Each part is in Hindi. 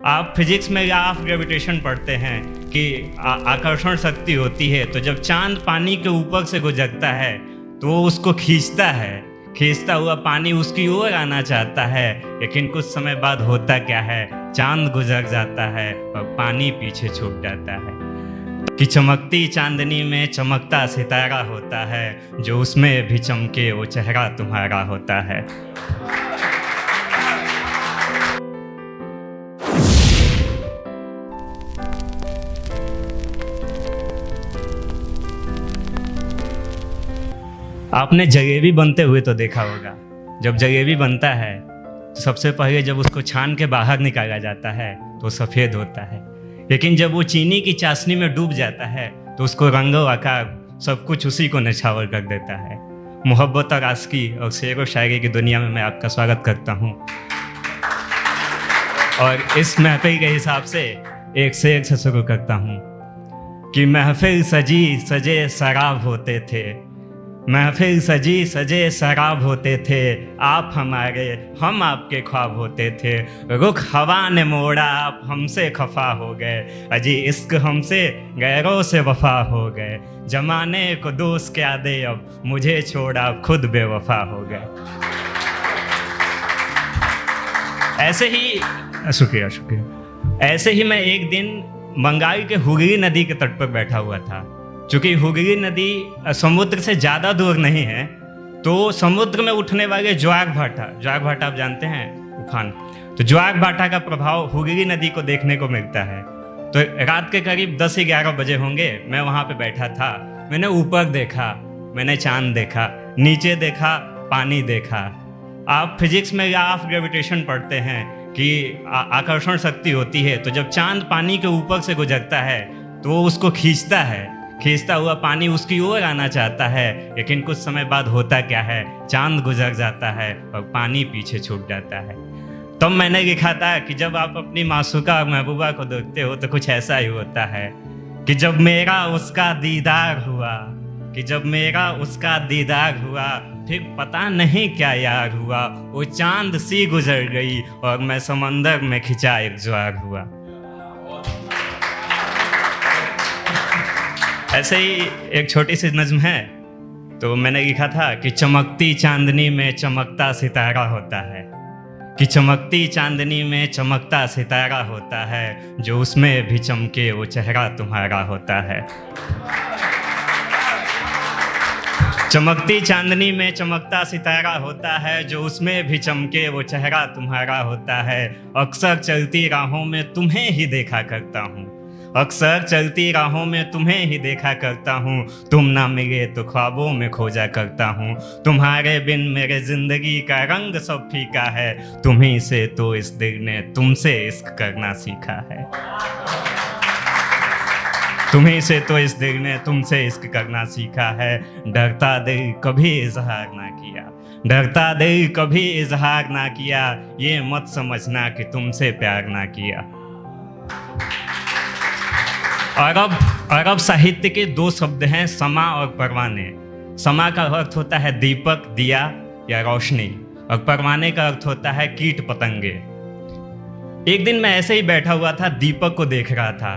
आप फिजिक्स में लॉ ऑफ ग्रेविटेशन पढ़ते हैं कि आकर्षण शक्ति होती है, तो जब चांद पानी के ऊपर से गुजरता है तो वो उसको खींचता है। खींचता हुआ पानी उसकी ओर आना चाहता है, लेकिन कुछ समय बाद होता क्या है, चांद गुजर जाता है और पानी पीछे छूट जाता है। कि चमकती चांदनी में चमकता सितारा होता है, जो उसमें भी चमके वो चेहरा तुम्हारा होता है। आपने जलेबी बनते हुए तो देखा होगा। जब जलेबी बनता है तो सबसे पहले जब उसको छान के बाहर निकाला जाता है तो सफ़ेद होता है, लेकिन जब वो चीनी की चाशनी में डूब जाता है तो उसको रंगो आकार सब कुछ उसी को नछावर कर देता है। मोहब्बत और आशिकी और शेर व शायरी की दुनिया में मैं आपका स्वागत करता हूँ। और इस महफिल के हिसाब से एक शेर से शुरू करता हूँ कि महफिल सजी सजे शराब होते थे, महफिल सजी सजे शराब होते थे, आप हमारे हम आपके ख्वाब होते थे। रुख हवा ने मोड़ा आप हमसे खफा हो गए, अजी इश्क हमसे गैरों से वफा हो गए। जमाने को दोस्त क्या दे अब मुझे छोड़ा, आप खुद बेवफा हो गए। ऐसे ही शुक्रिया। ऐसे ही मैं एक दिन बंगाल के हुगली नदी के तट पर बैठा हुआ था। चूँकि हुगली नदी समुद्र से ज़्यादा दूर नहीं है, तो समुद्र में उठने वाले ज्वार भाटा आप जानते हैं, उफान, तो ज्वार भाटा का प्रभाव हुगली नदी को देखने को मिलता है। तो रात के करीब 10-11 बजे होंगे, मैं वहाँ पे बैठा था। मैंने ऊपर देखा, मैंने चांद देखा, नीचे देखा, पानी देखा। आप फिजिक्स में लॉ ऑफ ग्रेविटेशन पढ़ते हैं कि आकर्षण शक्ति होती है, तो जब चांद पानी के ऊपर से गुजरता है तो वो उसको खींचता है। खींचता हुआ पानी उसकी ओर आना चाहता है, लेकिन कुछ समय बाद होता क्या है, चांद गुजर जाता है और पानी पीछे छूट जाता है। तब मैंने लिखा था कि जब आप अपनी मासूका और महबूबा को देखते हो तो कुछ ऐसा ही होता है कि जब मेरा उसका दीदार हुआ, कि जब मेरा उसका दीदार हुआ, फिर पता नहीं क्या यार हुआ, वो चांद सी गुजर गई और मैं समंदर में खिंचा एक ज्वार हुआ। ऐसे ही एक छोटी सी नज्म है, तो मैंने लिखा था कि चमकती चांदनी में चमकता सितारा होता है, कि चमकती चांदनी में चमकता सितारा होता है, जो उसमें भी चमके वो चेहरा तुम्हारा होता है। चमकती चांदनी में चमकता सितारा होता है, जो उसमें भी चमके वो चेहरा तुम्हारा होता है। अक्सर चलती राहों में तुम्हें ही देखा करता हूँ, अक्सर चलती राहों में तुम्हें ही देखा करता हूँ। तुम ना मिले तो ख्वाबों में खोजा करता हूँ, तुम्हारे बिन मेरे जिंदगी का रंग सब फीका है। तुम्हीं से तो इस दिल ने तुमसे इश्क करना सीखा है, तुम्हीं से तो इस दिल ने तुमसे इश्क करना सीखा है। डरता दिल कभी इजहार ना किया, डरता दिल कभी इजहार ना किया, ये मत समझना कि तुमसे प्यार ना किया। अरब साहित्य के 2 शब्द हैं, समा और परवाने। समा का अर्थ होता है दीपक, दिया या रोशनी, और परवाने का अर्थ होता है कीट पतंगे। एक दिन मैं ऐसे ही बैठा हुआ था, दीपक को देख रहा था।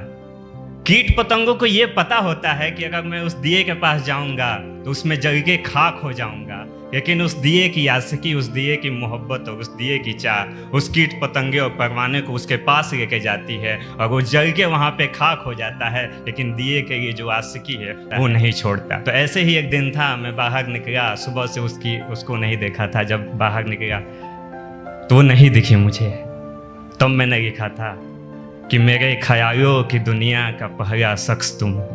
कीट पतंगों को ये पता होता है कि अगर मैं उस दिए के पास जाऊंगा तो उसमें जल के खाक हो जाऊंगा, लेकिन उस दिए की आशिकी, उस दिए की मोहब्बत और उस दिए की चाह उस कीट पतंगे और परवाने को उसके पास लेके जाती है, और वो जल के वहाँ पे खाक हो जाता है, लेकिन दिए के लिए जो आशिकी है वो नहीं छोड़ता। तो ऐसे ही एक दिन था, मैं बाहर निकला, सुबह से उसको नहीं देखा था। जब बाहर निकला तो वो नहीं दिखी मुझे। तब मैंने लिखा था कि मेरे ख्यालों की दुनिया का पहला शख्स तुम हो,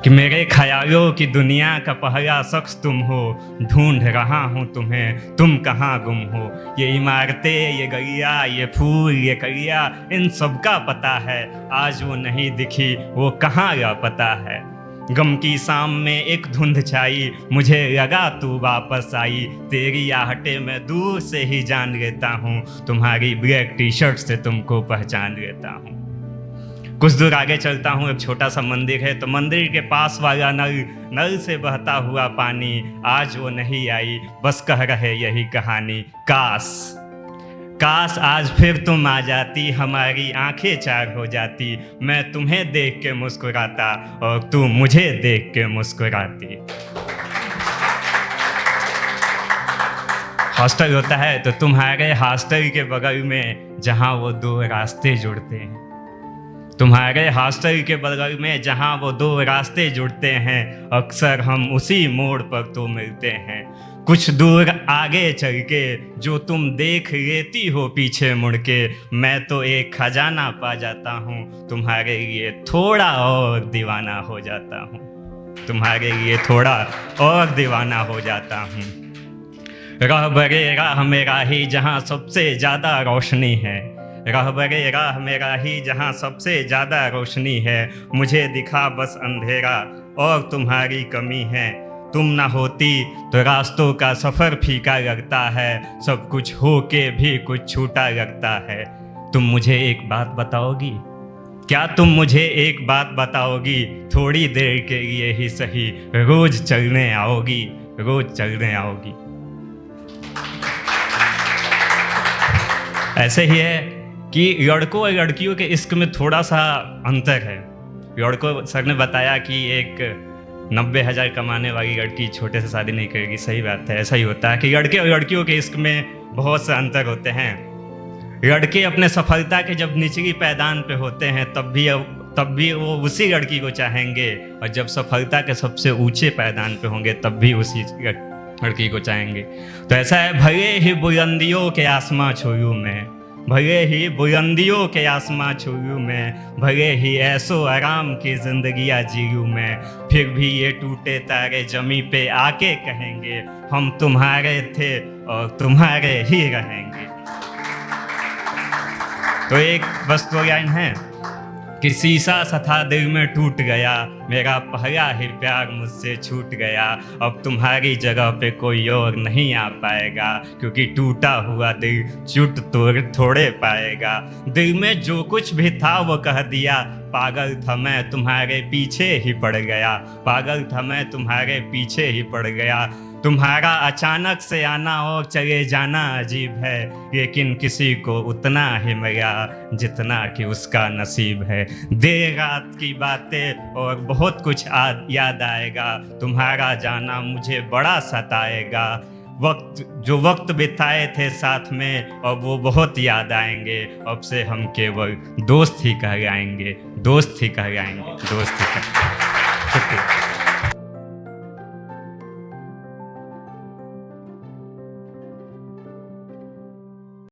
कि मेरे ख्यालों की दुनिया का पहला शख्स तुम हो। ढूंढ रहा हूँ तुम्हें, तुम कहाँ गुम हो। ये इमारतें, ये गलियाँ, ये फूल, ये कलियाँ, इन सब का पता है। आज वो नहीं दिखी, वो कहाँ लापता है। गम की शाम में एक धुंध छाई, मुझे लगा तू वापस आई। तेरी आहटे मैं दूर से ही जान लेता हूँ, तुम्हारी ब्लैक टी शर्ट से तुमको पहचान लेता हूँ। कुछ दूर आगे चलता हूँ, एक छोटा सा मंदिर है, तो मंदिर के पास वाला नल से बहता हुआ पानी, आज वो नहीं आई, बस कह रहे यही कहानी। काश आज फिर तुम आ जाती, हमारी आंखें चार हो जाती, मैं तुम्हें देख के मुस्कुराता और तुम मुझे देख के मुस्कुराती। हॉस्टल होता है तो तुम्हारे हॉस्टल के बगल में जहाँ वो दो रास्ते जुड़ते हैं, तुम्हारे हॉस्टल के बगल में जहाँ वो दो रास्ते जुड़ते हैं, अक्सर हम उसी मोड़ पर तो मिलते हैं। कुछ दूर आगे चल के जो तुम देख लेती हो पीछे मुड़ के, मैं तो एक खजाना पा जाता हूँ, तुम्हारे लिए थोड़ा और दीवाना हो जाता हूँ, तुम्हारे लिए थोड़ा और दीवाना हो जाता हूँ। रहबरे राह मेरा ही जहाँ सबसे ज़्यादा रोशनी है, रहबरे राह मेरा ही जहाँ सबसे ज़्यादा रोशनी है, मुझे दिखा बस अंधेरा और तुम्हारी कमी है। तुम ना होती तो रास्तों का सफ़र फीका लगता है, सब कुछ हो के भी कुछ छूटा लगता है। तुम मुझे एक बात बताओगी, क्या तुम मुझे एक बात बताओगी, थोड़ी देर के लिए ही सही, रोज़ चलने आओगी, रोज़ चलने आओगी। ऐसे ही है कि लड़कों और लड़कियों के इश्क में थोड़ा सा अंतर है। लड़कों, सर ने बताया कि एक 90,000 कमाने वाली लड़की छोटे से शादी नहीं करेगी, सही बात है, ऐसा ही होता है कि लड़के और लड़कियों के इश्क में बहुत से अंतर होते हैं। लड़के अपने सफलता के जब निचली पैदान पे होते हैं तब भी वो उसी लड़की को चाहेंगे, और जब सफलता के सबसे ऊंचे पैदान पे होंगे तब भी उसी लड़की को चाहेंगे। तो ऐसा है, भले ही बुलंदियों के आसमां छूयूं मैं, भले ही बुलंदियों के आसमां छूयूं मैं, भले ही ऐसो आराम की जिंदगियाँ जीयूं मैं, फिर भी ये टूटे तारे जमी पे आके कहेंगे, हम तुम्हारे थे और तुम्हारे ही रहेंगे। तो एक बस दो लाइन है कि शीशा सा था दिल में टूट गया, मेरा पहला ही प्यार मुझसे छूट गया, अब तुम्हारी जगह पे कोई और नहीं आ पाएगा, क्योंकि टूटा हुआ दिल चुट तोड़ थोड़े पाएगा। दिल में जो कुछ भी था वो कह दिया, पागल था मैं तुम्हारे पीछे ही पड़ गया, पागल था मैं तुम्हारे पीछे ही पड़ गया। तुम्हारा अचानक से आना और चले जाना अजीब है, लेकिन किसी को उतना ही मिला जितना कि उसका नसीब है। देर रात की बातें और बहुत कुछ याद आएगा, तुम्हारा जाना मुझे बड़ा सताएगा। जो वक्त बिताए थे साथ में अब वो बहुत याद आएंगे, अब से हम केवल दोस्त ही कहलाएंगे, दोस्त ही कहलाएंगे, दोस्त ही कहलाएंगे। शुक्रिया।